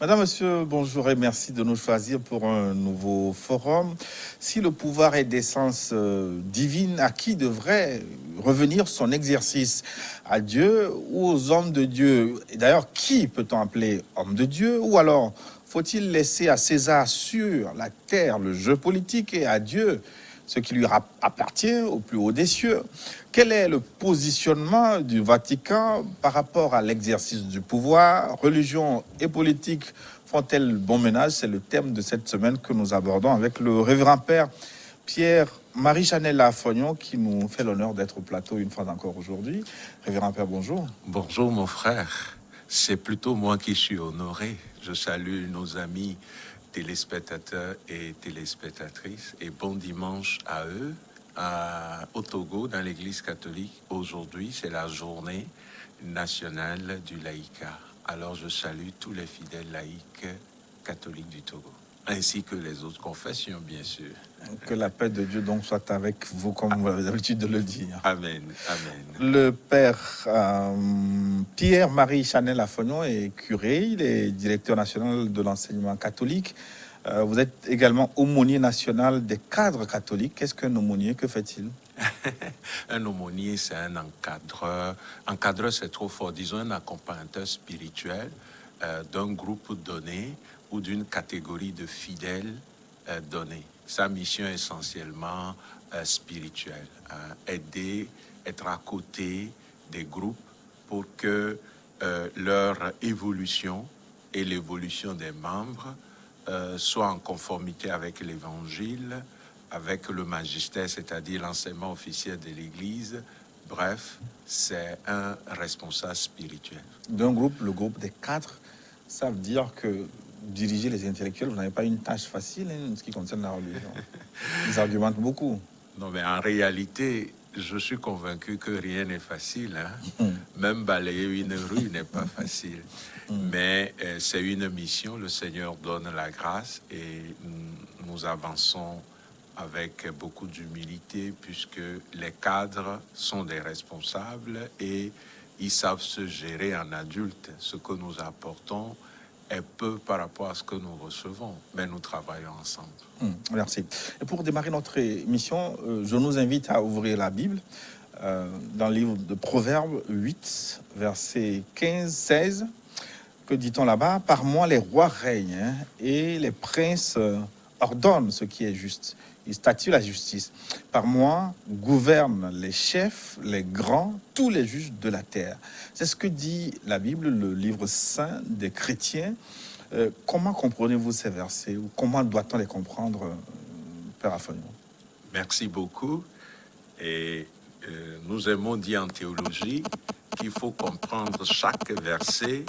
Madame, Monsieur, bonjour et merci de nous choisir pour un nouveau forum. Si le pouvoir est d'essence divine, à qui devrait revenir son exercice? À Dieu ou aux hommes de Dieu? Et d'ailleurs, qui peut-on appeler homme de Dieu? Ou alors, faut-il laisser à César sur la terre le jeu politique et à Dieu ce qui lui appartient au plus haut des cieux? Quel est le positionnement du Vatican par rapport à l'exercice du pouvoir? Religion et politique font-elles bon ménage? C'est le thème de cette semaine que nous abordons avec le révérend père Pierre-Marie Chanel Lafognon qui nous fait l'honneur d'être au plateau une fois encore aujourd'hui. Révérend père, bonjour. Bonjour mon frère, c'est plutôt moi qui suis honoré. Je salue nos amis téléspectateurs et téléspectatrices et bon dimanche à eux. Au Togo, dans l'Église catholique, aujourd'hui, c'est la journée nationale du laïcat. Alors je salue tous les fidèles laïcs catholiques du Togo, ainsi que les autres confessions, bien sûr. Que la paix de Dieu donc soit avec vous, comme vous avez l'habitude de le dire. Amen, amen. Le père Pierre-Marie Chanel Lafognon est curé, il est directeur national de l'enseignement catholique. Vous êtes également aumônier national des cadres catholiques. Qu'est-ce qu'un aumônier? Que fait-il? Un aumônier, c'est un encadreur. Encadreur, c'est trop fort. Disons un accompagnateur spirituel d'un groupe donné ou d'une catégorie de fidèles donnés. Sa mission est essentiellement spirituelle. Aider, être à côté des groupes pour que leur évolution et l'évolution des membres soit en conformité avec l'Évangile, avec le magistère, c'est-à-dire l'enseignement officiel de l'Église. Bref, c'est un responsable spirituel. D'un groupe, le groupe des cadres, ça veut dire que diriger les intellectuels, vous n'avez pas une tâche facile en ce qui concerne la religion. Ils argumentent beaucoup. Non, mais en réalité, je suis convaincu que rien n'est facile. Même balayer une rue n'est pas facile. Mais c'est une mission, le Seigneur donne la grâce et nous avançons avec beaucoup d'humilité puisque les cadres sont des responsables et ils savent se gérer en adultes. Ce que nous apportons est peu par rapport à ce que nous recevons, mais nous travaillons ensemble. Merci. Et pour démarrer notre émission, je nous invite à ouvrir la Bible dans le livre de Proverbes 8, versets 15-16. Que dit-on là-bas? Par moi, les rois règnent et les princes ordonnent ce qui est juste. Ils statuent la justice. Par moi, gouvernent les chefs, les grands, tous les juges de la terre. C'est ce que dit la Bible, le livre saint des chrétiens. Comment comprenez-vous ces versets ou comment doit-on les comprendre, Père Lafognon? Merci beaucoup. Et nous aimons dire en théologie qu'il faut comprendre chaque verset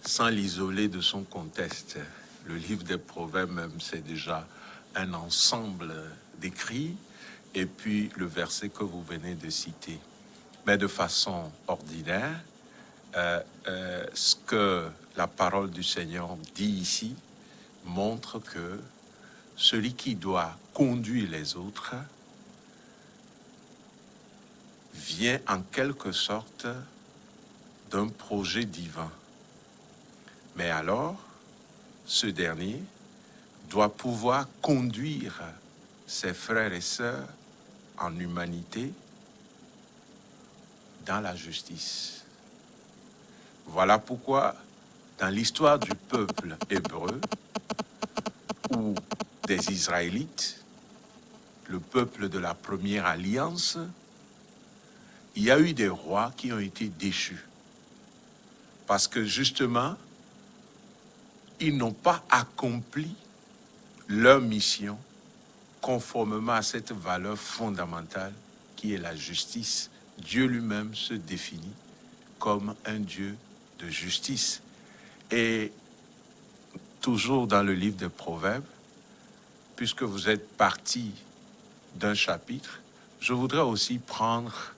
sans l'isoler de son contexte. Le livre des Proverbes, même, c'est déjà un ensemble d'écrits, et puis le verset que vous venez de citer. Mais de façon ordinaire, ce que la parole du Seigneur dit ici montre que celui qui doit conduire les autres vient en quelque sorte d'un projet divin. Mais alors, ce dernier doit pouvoir conduire ses frères et sœurs en humanité dans la justice. Voilà pourquoi, dans l'histoire du peuple hébreu ou des Israélites, le peuple de la première alliance, il y a eu des rois qui ont été déchus. Parce que justement, ils n'ont pas accompli leur mission conformément à cette valeur fondamentale qui est la justice. Dieu lui-même se définit comme un Dieu de justice. Et toujours dans le livre des Proverbes, puisque vous êtes parti d'un chapitre, je voudrais aussi prendre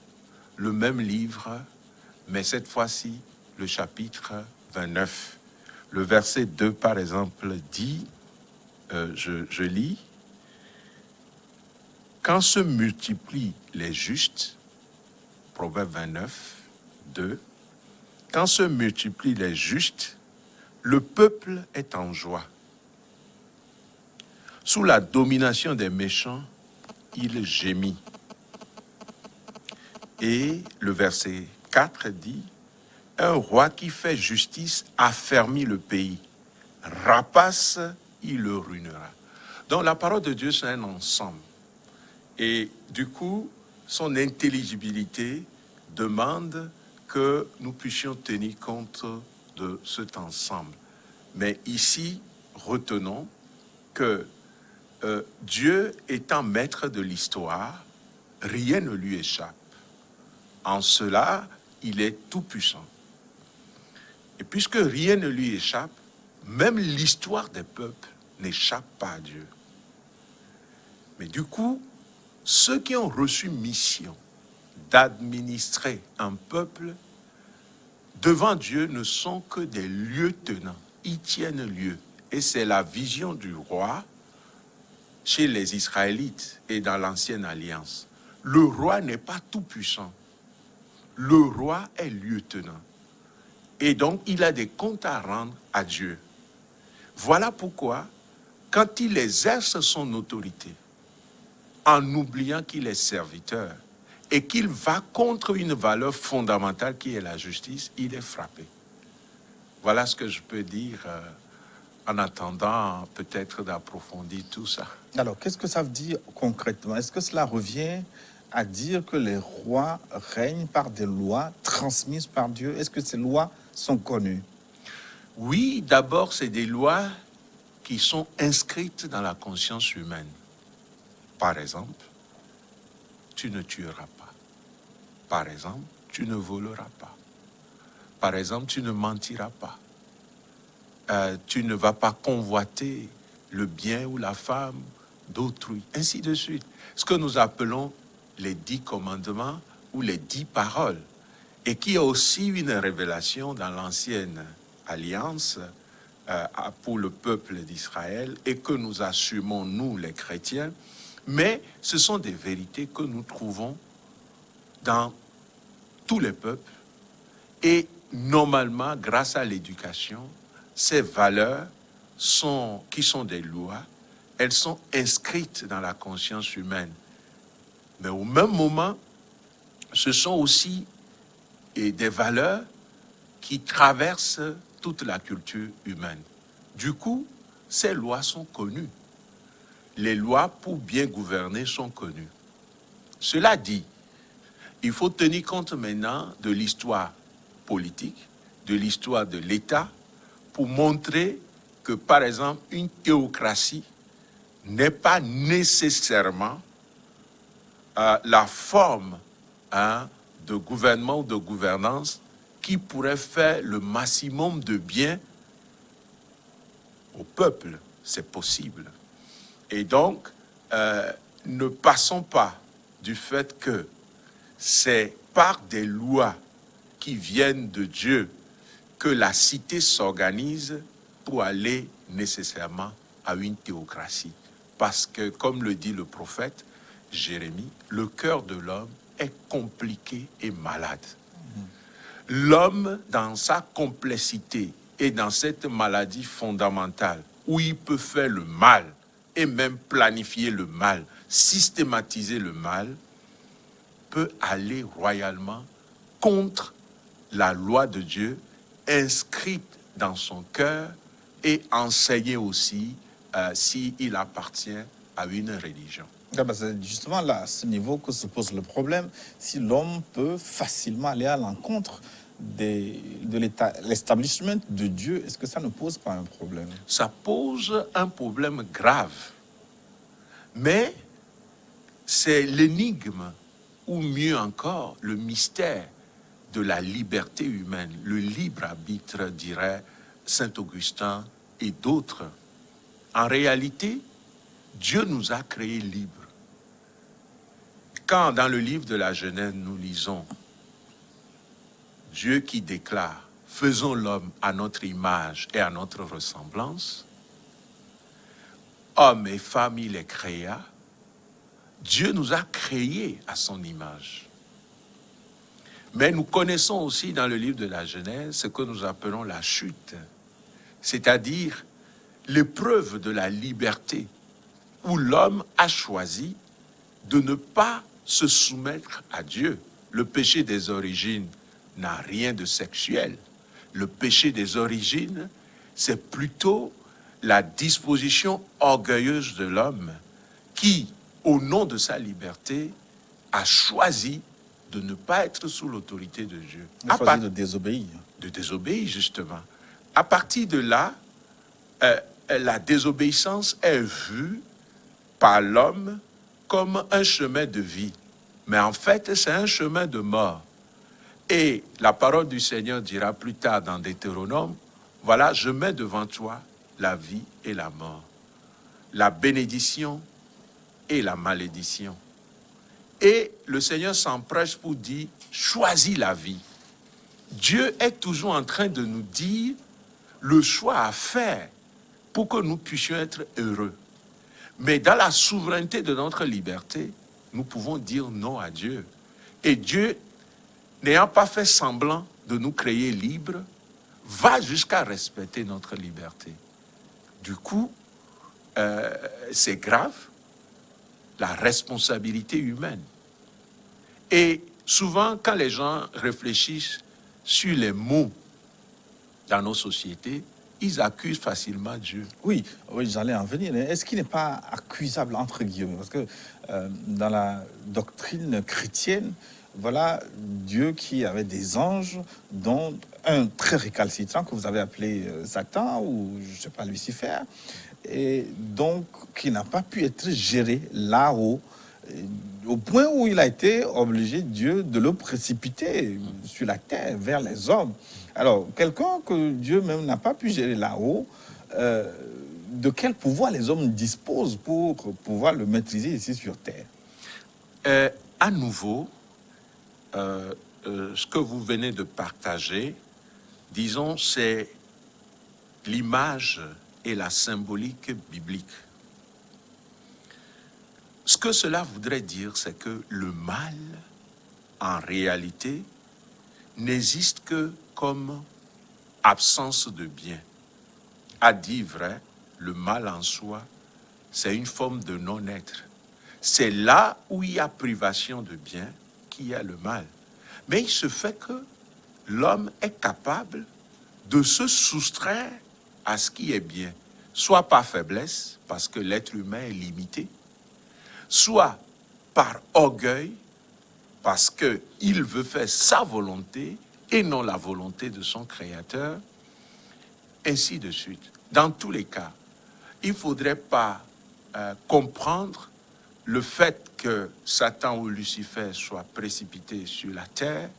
le même livre, mais cette fois-ci, le chapitre 29. Le verset 2, par exemple, dit, je lis, « Quand se multiplient les justes, Proverbe 29, 2, quand se multiplient les justes, Le peuple est en joie. Sous la domination des méchants, il gémit. Et le verset 4 dit, « Un roi qui fait justice affermit le pays. Rapace, il le ruinera. » Donc la parole de Dieu, c'est un ensemble. Et du coup, son intelligibilité demande que nous puissions tenir compte de cet ensemble. Mais ici, retenons que Dieu étant maître de l'histoire, rien ne lui échappe. En cela, il est tout-puissant. Et puisque rien ne lui échappe, même l'histoire des peuples n'échappe pas à Dieu. Mais du coup, ceux qui ont reçu mission d'administrer un peuple, devant Dieu ne sont que des lieutenants. Ils tiennent lieu. Et c'est la vision du roi chez les Israélites et dans l'Ancienne Alliance. Le roi n'est pas tout puissant. Le roi est lieutenant. Et donc, il a des comptes à rendre à Dieu. Voilà pourquoi, quand il exerce son autorité, en oubliant qu'il est serviteur, et qu'il va contre une valeur fondamentale qui est la justice, il est frappé. Voilà ce que je peux dire en attendant peut-être d'approfondir tout ça. Alors, qu'est-ce que ça veut dire concrètement? Est-ce que cela revient à dire que les rois règnent par des lois transmises par Dieu? Est-ce que ces lois sont connues? Oui, d'abord, c'est des lois qui sont inscrites dans la conscience humaine. Par exemple, tu ne tueras pas. Par exemple, tu ne voleras pas. Par exemple, tu ne mentiras pas. Tu ne vas pas convoiter le bien ou la femme d'autrui, ainsi de suite. Ce que nous appelons les 10 commandements ou les 10 paroles, et qui a aussi une révélation dans l'Ancienne Alliance pour le peuple d'Israël, et que nous assumons, nous, les chrétiens, mais ce sont des vérités que nous trouvons dans tous les peuples, et normalement, grâce à l'éducation, ces valeurs qui sont des lois, elles sont inscrites dans la conscience humaine. Mais au même moment, ce sont aussi des valeurs qui traversent toute la culture humaine. Du coup, ces lois sont connues. Les lois pour bien gouverner sont connues. Cela dit, il faut tenir compte maintenant de l'histoire politique, de l'histoire de l'État, pour montrer que, par exemple, une théocratie n'est pas nécessairement la forme de gouvernement ou de gouvernance qui pourrait faire le maximum de bien au peuple. C'est possible. Et donc, ne passons pas du fait que c'est par des lois qui viennent de Dieu que la cité s'organise pour aller nécessairement à une théocratie. Parce que, comme le dit le prophète Jérémie, le cœur de l'homme est compliqué et malade. L'homme, dans sa complexité et dans cette maladie fondamentale, où il peut faire le mal et même planifier le mal, systématiser le mal, peut aller royalement contre la loi de Dieu inscrite dans son cœur et enseigner aussi s'il appartient à une religion. C'est justement là, à ce niveau que se pose le problème. Si l'homme peut facilement aller à l'encontre de l'establishment de Dieu, est-ce que ça ne pose pas un problème? Ça pose un problème grave. Mais c'est l'énigme, ou mieux encore, le mystère de la liberté humaine, le libre arbitre, dirait Saint Augustin et d'autres. En réalité, Dieu nous a créés libres. Quand dans le livre de la Genèse, nous lisons Dieu qui déclare « Faisons l'homme à notre image et à notre ressemblance », hommes et femmes, il les créa. Dieu nous a créés à son image. Mais nous connaissons aussi dans le livre de la Genèse ce que nous appelons la chute. c'est-à-dire l'épreuve de la liberté, où l'homme a choisi de ne pas se soumettre à Dieu. Le péché des origines n'a rien de sexuel. Le péché des origines, c'est plutôt la disposition orgueilleuse de l'homme qui, au nom de sa liberté, a choisi de ne pas être sous l'autorité de Dieu. Il a choisi de désobéir. De désobéir, justement. À partir de là, la désobéissance est vue par l'homme comme un chemin de vie. Mais en fait, c'est un chemin de mort. Et la parole du Seigneur dira plus tard dans Deutéronome, voilà, je mets devant toi la vie et la mort, la bénédiction et la malédiction. Et le Seigneur s'empresse pour dire, choisis la vie. Dieu est toujours en train de nous dire le choix à faire pour que nous puissions être heureux. Mais dans la souveraineté de notre liberté, nous pouvons dire non à Dieu. Et Dieu, n'ayant pas fait semblant de nous créer libres, va jusqu'à respecter notre liberté. Du coup, c'est grave, la responsabilité humaine. Et souvent, quand les gens réfléchissent sur les mots dans nos sociétés, ils accusent facilement Dieu. Oui, j'allais en venir. Est-ce qu'il n'est pas accusable, entre guillemets? Parce que dans la doctrine chrétienne, voilà Dieu qui avait des anges, dont un très récalcitrant que vous avez appelé Satan, ou je ne sais pas, Lucifer, et donc qui n'a pas pu être géré là-haut, au point où il a été obligé, Dieu, de le précipiter sur la terre, vers les hommes. Alors, quelqu'un que Dieu même n'a pas pu gérer là-haut, de quel pouvoir les hommes disposent pour pouvoir le maîtriser ici sur terre? À nouveau, ce que vous venez de partager, disons, c'est l'image et la symbolique biblique. Ce que cela voudrait dire, c'est que le mal, en réalité, n'existe que comme absence de bien. À dire vrai, le mal en soi, c'est une forme de non-être. C'est là où il y a privation de bien qu'il y a le mal. Mais il se fait que l'homme est capable de se soustraire à ce qui est bien, soit par faiblesse, parce que l'être humain est limité, soit par orgueil, parce qu'il veut faire sa volonté et non la volonté de son Créateur, ainsi de suite. Dans tous les cas, il ne faudrait pas comprendre le fait que Satan ou Lucifer soit précipité sur la terre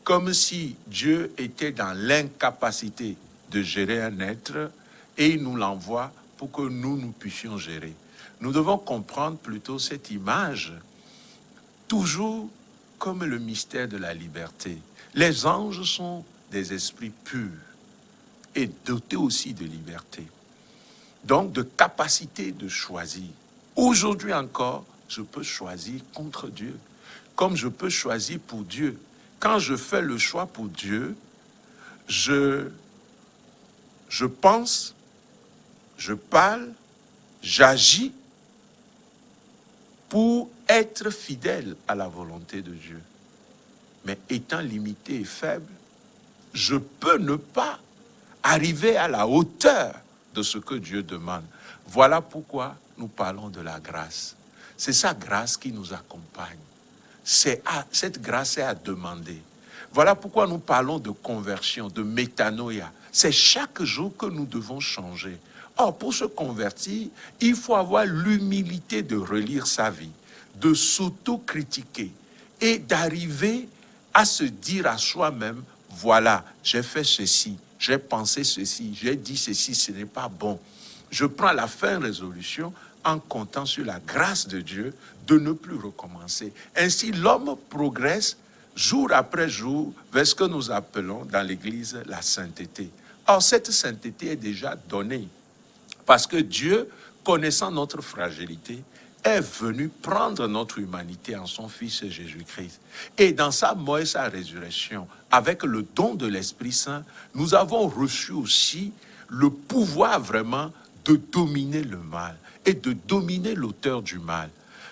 comme si Dieu était dans l'incapacité de gérer un être et il nous l'envoie pour que nous puissions gérer. Nous devons comprendre plutôt cette image toujours comme le mystère de la liberté. Les anges sont des esprits purs et dotés aussi de liberté. Donc de capacité de choisir. Aujourd'hui encore, je peux choisir contre Dieu, comme je peux choisir pour Dieu. Quand je fais le choix pour Dieu, je pense, je parle, j'agis pour être fidèle à la volonté de Dieu. Mais étant limité et faible, je peux ne pas arriver à la hauteur de ce que Dieu demande. Voilà pourquoi nous parlons de la grâce. C'est sa grâce qui nous accompagne. Cette grâce est à demander. Voilà pourquoi nous parlons de conversion, de métanoïa. C'est chaque jour que nous devons changer. Or, pour se convertir, il faut avoir l'humilité de relire sa vie, de s'auto-critiquer et d'arriver à se dire à soi-même, voilà, j'ai fait ceci, j'ai pensé ceci, j'ai dit ceci, ce n'est pas bon. Je prends la ferme résolution en comptant sur la grâce de Dieu de ne plus recommencer. Ainsi, l'homme progresse jour après jour vers ce que nous appelons dans l'Église la sainteté. Or, cette sainteté est déjà donnée parce que Dieu, connaissant notre fragilité, est venu prendre notre humanité en son Fils Jésus-Christ. Et dans sa mort et sa résurrection, avec le don de l'Esprit Saint, nous avons reçu aussi le pouvoir vraiment de dominer le mal et de dominer l'auteur du mal.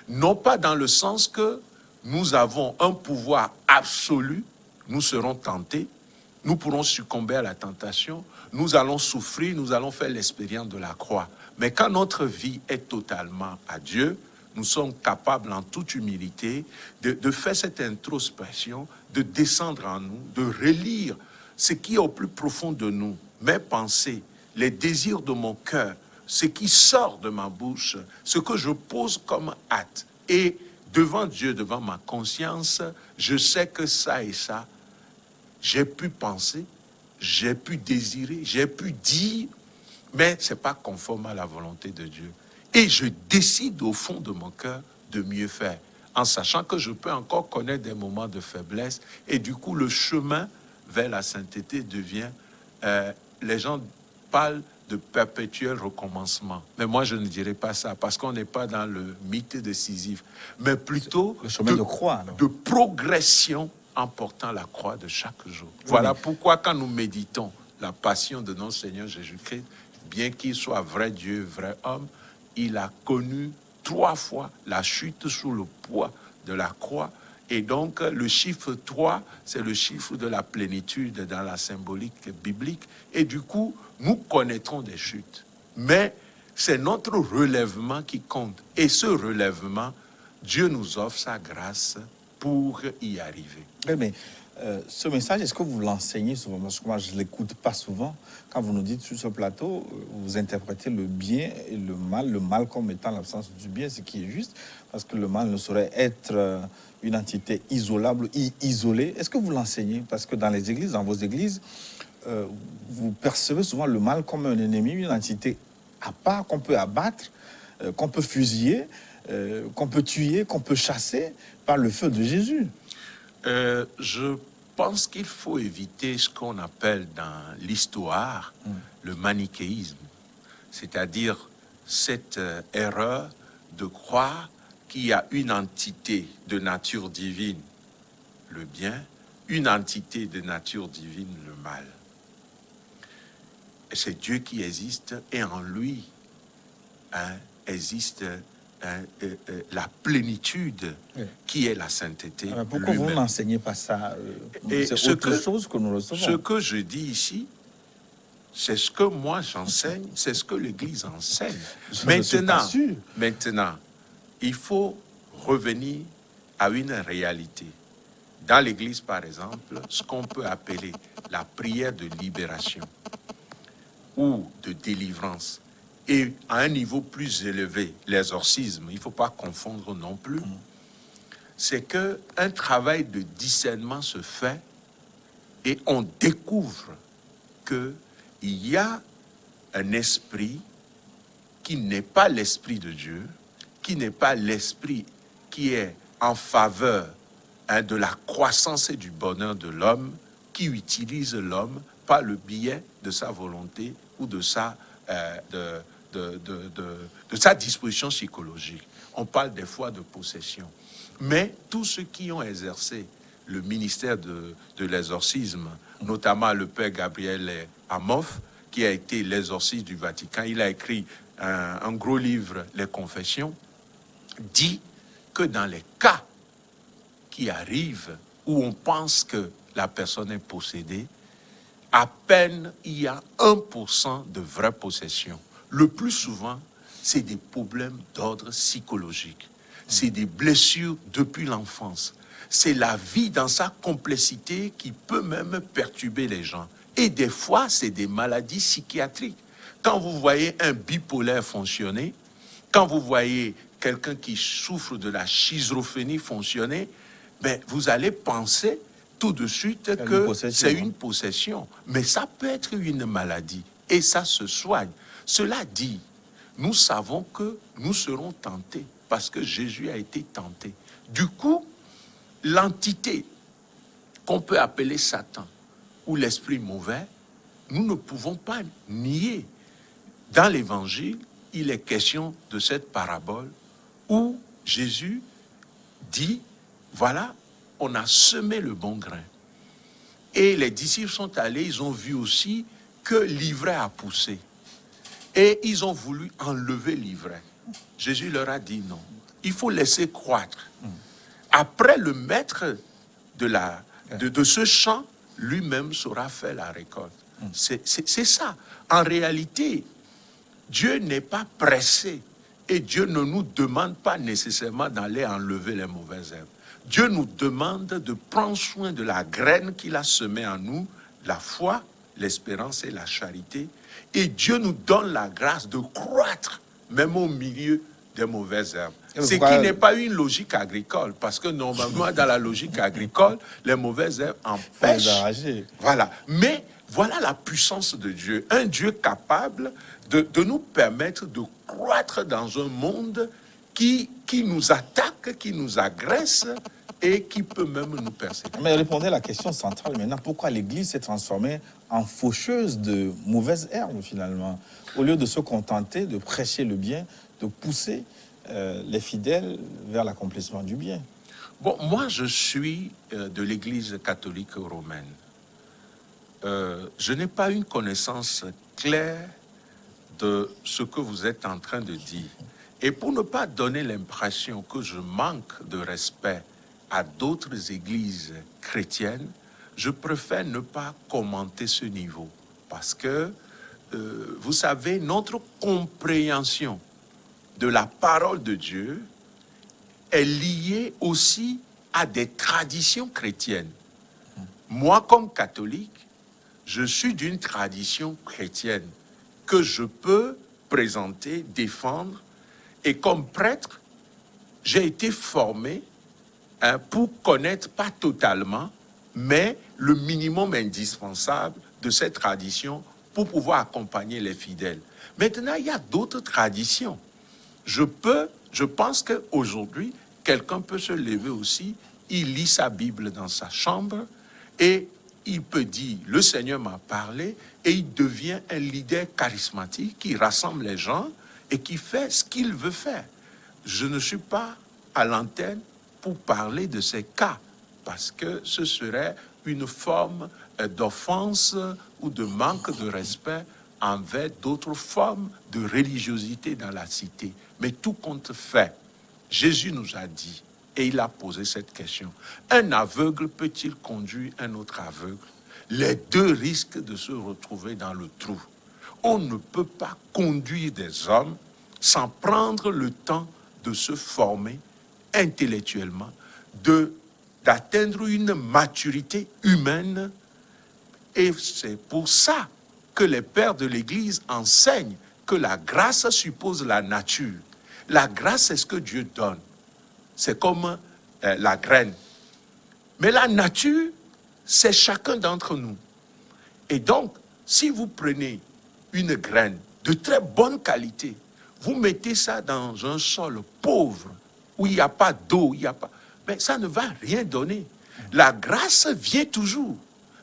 Non pas dans le sens que nous avons un pouvoir absolu, nous serons tentés, nous pourrons succomber à la tentation, nous allons souffrir, nous allons faire l'expérience de la croix. Mais quand notre vie est totalement à Dieu, nous sommes capables en toute humilité de faire cette introspection, de descendre en nous, de relire ce qui est au plus profond de nous, mes pensées, les désirs de mon cœur, ce qui sort de ma bouche, ce que je pose comme acte. Et devant Dieu, devant ma conscience, je sais que ça et ça, j'ai pu penser, j'ai pu désirer, j'ai pu dire, mais ce n'est pas conforme à la volonté de Dieu. Et je décide au fond de mon cœur de mieux faire, en sachant que je peux encore connaître des moments de faiblesse. Et du coup, le chemin vers la sainteté devient... les gens parlent de perpétuel recommencement. Mais moi, je ne dirais pas ça, parce qu'on n'est pas dans le mythe de Sisyphe, mais plutôt le chemin de croix, alors. de progression en portant la croix de chaque jour. Voilà pourquoi quand nous méditons la passion de notre Seigneur Jésus-Christ, bien qu'il soit vrai Dieu, vrai homme, il a connu 3 fois la chute sous le poids de la croix. Et donc, le chiffre 3, c'est le chiffre de la plénitude dans la symbolique biblique. Et du coup, nous connaîtrons des chutes. Mais c'est notre relèvement qui compte. Et ce relèvement, Dieu nous offre sa grâce pour y arriver. Oui, mais ce message, est-ce que vous l'enseignez souvent? Parce que moi, je ne l'écoute pas souvent. Quand vous nous dites sur ce plateau, vous interprétez le bien et le mal comme étant l'absence du bien, ce qui est juste, parce que le mal ne saurait être une entité isolable, isolée. Est-ce que vous l'enseignez? Parce que dans les églises, dans vos églises, vous percevez souvent le mal comme un ennemi, une entité à part qu'on peut abattre, qu'on peut fusiller, qu'on peut tuer, qu'on peut chasser par le feu de Jésus. Je pense qu'il faut éviter ce qu'on appelle dans l'histoire le manichéisme, c'est-à-dire cette erreur de croire qu'il y a une entité de nature divine, le bien, une entité de nature divine, le mal. C'est Dieu qui existe et en lui existe la plénitude qui est la sainteté. Pourquoi vous n'enseignez pas ça? C'est autre chose que nous recevons. Ce que je dis ici, c'est ce que moi j'enseigne, c'est ce que l'Église enseigne. Maintenant, il faut revenir à une réalité. Dans l'Église, par exemple, ce qu'on peut appeler la prière de libération ou de délivrance, et à un niveau plus élevé, l'exorcisme, il ne faut pas confondre non plus, c'est qu'un travail de discernement se fait et on découvre qu'il y a un esprit qui n'est pas l'esprit de Dieu, qui n'est pas l'esprit qui est en faveur de la croissance et du bonheur de l'homme, qui utilise l'homme par le biais de sa volonté ou de sa sa disposition psychologique. On parle des fois de possession. Mais tous ceux qui ont exercé le ministère de l'exorcisme, notamment le père Gabriel Amoff, qui a été l'exorciste du Vatican, il a écrit un gros livre, Les Confessions, dit que dans les cas qui arrivent où on pense que la personne est possédée, à peine il y a 1% de vraie possession. Le plus souvent, c'est des problèmes d'ordre psychologique. C'est des blessures depuis l'enfance. C'est la vie dans sa complexité qui peut même perturber les gens. Et des fois, c'est des maladies psychiatriques. Quand vous voyez un bipolaire fonctionner, quand vous voyez quelqu'un qui souffre de la schizophrénie fonctionner, ben, vous allez penser tout de suite que c'est une possession. Mais ça peut être une maladie et ça se soigne. Cela dit, nous savons que nous serons tentés parce que Jésus a été tenté. Du coup, l'entité qu'on peut appeler Satan ou l'esprit mauvais, nous ne pouvons pas nier. Dans l'Évangile, il est question de cette parabole où Jésus dit, voilà, on a semé le bon grain. Et les disciples sont allés, ils ont vu aussi que l'ivraie a poussé. Et ils ont voulu enlever l'ivraie. Jésus leur a dit non. Il faut laisser croître. Après, le maître de ce champ, lui-même saura faire la récolte. C'est ça. En réalité, Dieu n'est pas pressé et Dieu ne nous demande pas nécessairement d'aller enlever les mauvaises herbes. Dieu nous demande de prendre soin de la graine qu'il a semée en nous, la foi, l'espérance et la charité. Et Dieu nous donne la grâce de croître, même au milieu des mauvaises herbes. Ce qui n'est pas une logique agricole, parce que normalement, dans la logique agricole, les mauvaises herbes empêchent. Voilà. Mais voilà la puissance de Dieu. Un Dieu capable de nous permettre de croître dans un monde qui nous attaque, qui nous agresse et qui peut même nous persécuter. Mais répondez à la question centrale maintenant. Pourquoi l'Église s'est transformée en faucheuse de mauvaises herbes, finalement, au lieu de se contenter de prêcher le bien, de pousser les fidèles vers l'accomplissement du bien? Bon, moi, je suis de l'Église catholique romaine. Je n'ai pas une connaissance claire de ce que vous êtes en train de dire. Et pour ne pas donner l'impression que je manque de respect à d'autres églises chrétiennes, je préfère ne pas commenter ce niveau. Parce que, vous savez, notre compréhension de la parole de Dieu est liée aussi à des traditions chrétiennes. Moi, comme catholique, je suis d'une tradition chrétienne que je peux présenter, défendre. Et comme prêtre, j'ai été formé pour connaître, pas totalement, mais le minimum indispensable de cette tradition pour pouvoir accompagner les fidèles. Maintenant, il y a d'autres traditions. Je pense qu'aujourd'hui, quelqu'un peut se lever aussi, il lit sa Bible dans sa chambre et il peut dire, le Seigneur m'a parlé, et il devient un leader charismatique qui rassemble les gens et qui fait ce qu'il veut faire. Je ne suis pas à l'antenne pour parler de ces cas, parce que ce serait une forme d'offense ou de manque de respect envers d'autres formes de religiosité dans la cité. Mais tout compte fait, Jésus nous a dit, et il a posé cette question, un aveugle peut-il conduire un autre aveugle? Les deux risquent de se retrouver dans le trou. On ne peut pas conduire des hommes sans prendre le temps de se former intellectuellement, d'atteindre une maturité humaine. Et c'est pour ça que les pères de l'Église enseignent que la grâce suppose la nature. La grâce, c'est ce que Dieu donne. C'est comme la graine. Mais la nature, c'est chacun d'entre nous. Et donc, si vous prenez une graine de très bonne qualité, vous mettez ça dans un sol pauvre, où il n'y a pas d'eau, mais ça ne va rien donner. La grâce vient toujours.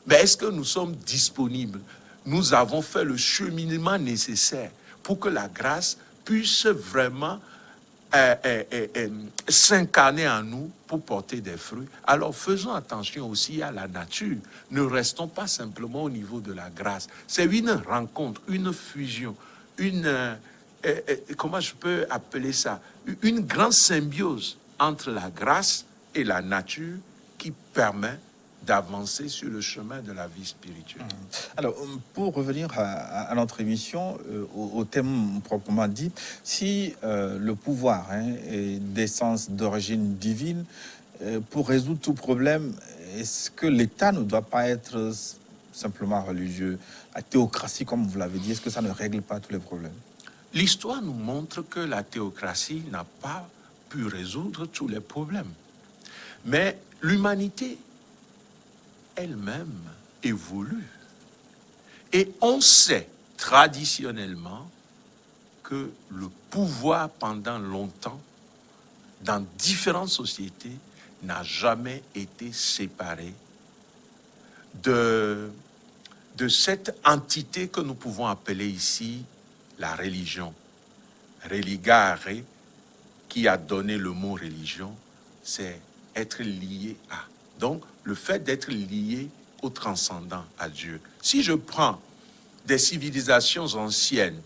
Mais est-ce que nous sommes disponibles? Nous avons fait le cheminement nécessaire pour que la grâce puisse vraiment s'incarner en nous pour porter des fruits. Alors faisons attention aussi à la nature. Ne restons pas simplement au niveau de la grâce. C'est une rencontre, une fusion, comment je peux appeler ça? Une grande symbiose entre la grâce et la nature qui permet d'avancer sur le chemin de la vie spirituelle. Alors, pour revenir à notre émission, au thème proprement dit, si le pouvoir est d'essence d'origine divine, pour résoudre tout problème, est-ce que l'État ne doit pas être simplement religieux? La théocratie, comme vous l'avez dit, est-ce que ça ne règle pas tous les problèmes? L'histoire nous montre que la théocratie n'a pas pu résoudre tous les problèmes. Mais l'humanité elle-même évolue. Et on sait traditionnellement que le pouvoir pendant longtemps, dans différentes sociétés, n'a jamais été séparé de cette entité que nous pouvons appeler ici la religion. Religare, qui a donné le mot religion, c'est être lié à. Donc, le fait d'être lié au transcendant, à Dieu. Si je prends des civilisations anciennes,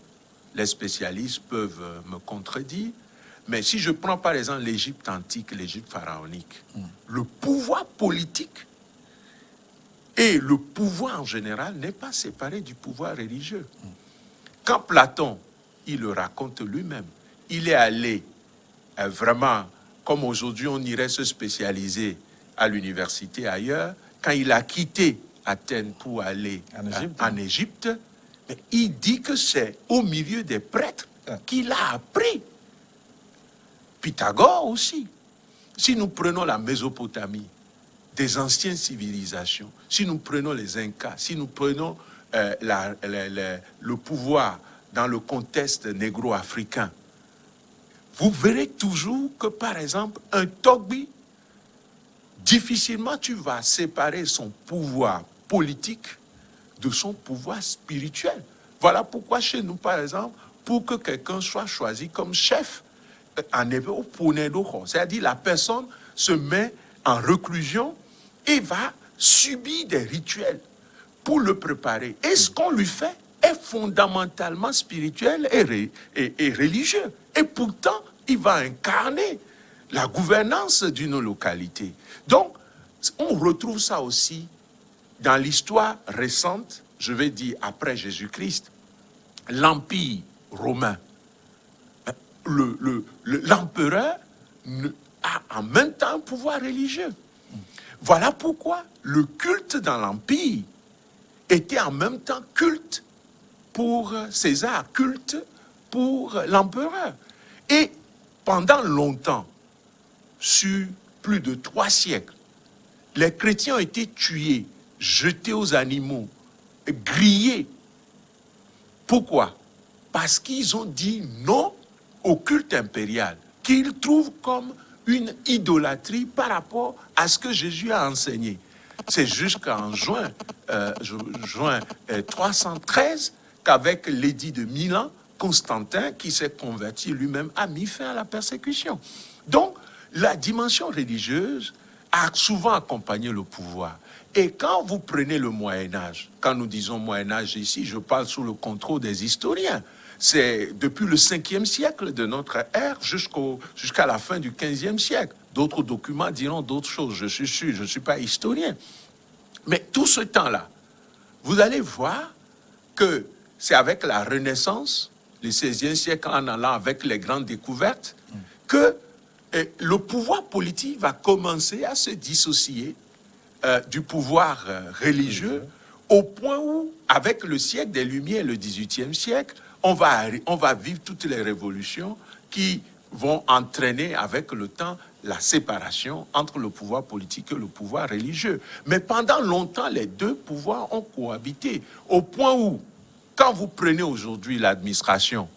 les spécialistes peuvent me contredire, mais si je prends par exemple l'Égypte antique, l'Égypte pharaonique, le pouvoir politique et le pouvoir en général n'est pas séparé du pouvoir religieux. Quand Platon, il le raconte lui-même, il est allé vraiment, comme aujourd'hui on irait se spécialiser à l'université ailleurs, quand il a quitté Athènes pour aller en Égypte, mais il dit que c'est au milieu des prêtres qu'il a appris. Pythagore aussi. Si nous prenons la Mésopotamie, des anciennes civilisations, si nous prenons les Incas, si nous prenons le pouvoir dans le contexte négro-africain, vous verrez toujours que, par exemple, un Togbi, difficilement tu vas séparer son pouvoir politique de son pouvoir spirituel. Voilà pourquoi chez nous, par exemple, pour que quelqu'un soit choisi comme chef, en hébreu, c'est-à-dire la personne se met en reclusion et va subir des rituels pour le préparer. Et ce qu'on lui fait est fondamentalement spirituel et religieux. Et pourtant, il va incarner la gouvernance d'une localité. Donc, on retrouve ça aussi dans l'histoire récente, je vais dire après Jésus-Christ, l'Empire romain. L'empereur a en même temps un pouvoir religieux. Voilà pourquoi le culte dans l'Empire était en même temps culte pour César, culte pour l'empereur. Et pendant longtemps, sur plus de 3 siècles, les chrétiens ont été tués, jetés aux animaux, grillés. Pourquoi? Parce qu'ils ont dit non au culte impérial, qu'ils trouvent comme une idolâtrie par rapport à ce que Jésus a enseigné. C'est jusqu'en juin 313 qu'avec l'édit de Milan, Constantin, qui s'est converti lui-même, a mis fin à la persécution. Donc, la dimension religieuse a souvent accompagné le pouvoir. Et quand vous prenez le Moyen-Âge, quand nous disons Moyen-Âge ici, je parle sous le contrôle des historiens. C'est depuis le 5e siècle de notre ère jusqu'à la fin du 15e siècle. D'autres documents diront d'autres choses, je suis sûr, je ne suis pas historien. Mais tout ce temps-là, vous allez voir que c'est avec la Renaissance, le 16e siècle, en allant avec les grandes découvertes, que le pouvoir politique va commencer à se dissocier du pouvoir religieux, au point où, avec le siècle des Lumières, le 18e siècle, on va vivre toutes les révolutions qui vont entraîner avec le temps la séparation entre le pouvoir politique et le pouvoir religieux. Mais pendant longtemps, les deux pouvoirs ont cohabité, au point où, quand vous prenez aujourd'hui l'administration,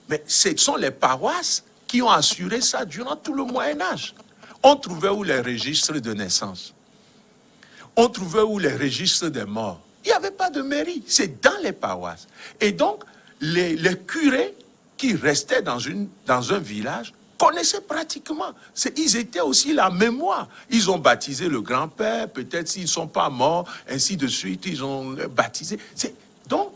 mais ce sont les paroisses qui ont assuré ça durant tout le Moyen-Âge. On trouvait où les registres de naissance? On trouvait où les registres des morts? Il n'y avait pas de mairie, c'est dans les paroisses. Et donc, les curés qui restaient dans un village connaissaient pratiquement. Ils étaient aussi la mémoire. Ils ont baptisé le grand-père, peut-être s'ils ne sont pas morts, ainsi de suite, ils ont baptisé. Donc,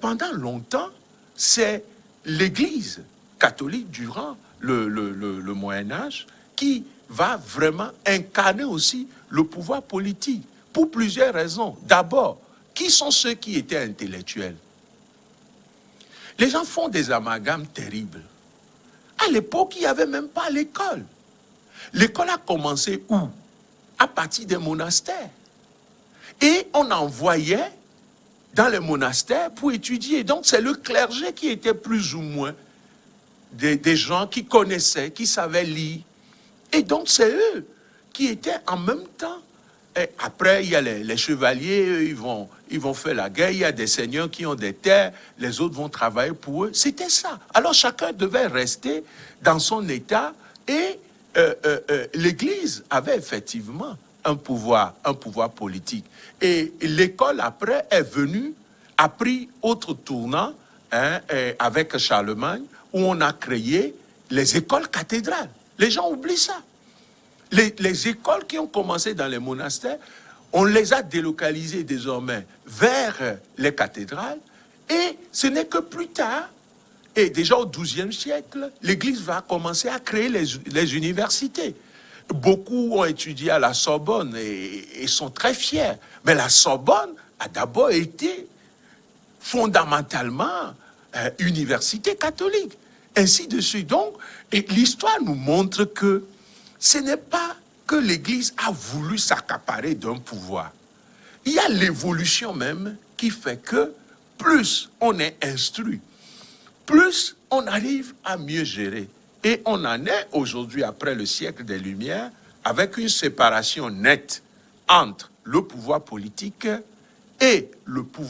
pendant longtemps, c'est l'Église catholique durant le Moyen-Âge qui va vraiment incarner aussi le pouvoir politique, pour plusieurs raisons. D'abord, qui sont ceux qui étaient intellectuels? Les gens font des amalgames terribles. À l'époque, il n'y avait même pas l'école. L'école a commencé où? À partir des monastères. Et on envoyait dans les monastères pour étudier. Donc, c'est le clergé qui était plus ou moins des gens qui connaissaient, qui savaient lire. Et donc, c'est eux qui étaient en même temps. Et après, il y a les chevaliers, eux, ils vont faire la guerre. Il y a des seigneurs qui ont des terres, les autres vont travailler pour eux. C'était ça. Alors, chacun devait rester dans son état et l'Église avait effectivement un pouvoir politique. Et l'école, après, est venue, a pris autre tournant avec Charlemagne, où on a créé les écoles cathédrales. Les gens oublient ça. Les écoles qui ont commencé dans les monastères On les a délocalisés désormais vers les cathédrales, et ce n'est que plus tard, et déjà au XIIe siècle, l'Église va commencer à créer les universités. Beaucoup ont étudié à la Sorbonne et sont très fiers. Mais la Sorbonne a d'abord été fondamentalement université catholique. Ainsi de suite. Donc, l'histoire nous montre que ce n'est pas que l'Église a voulu s'accaparer d'un pouvoir. Il y a l'évolution même qui fait que plus on est instruit, plus on arrive à mieux gérer. Et on en est aujourd'hui, après le siècle des Lumières, avec une séparation nette entre le pouvoir politique et le pouvoir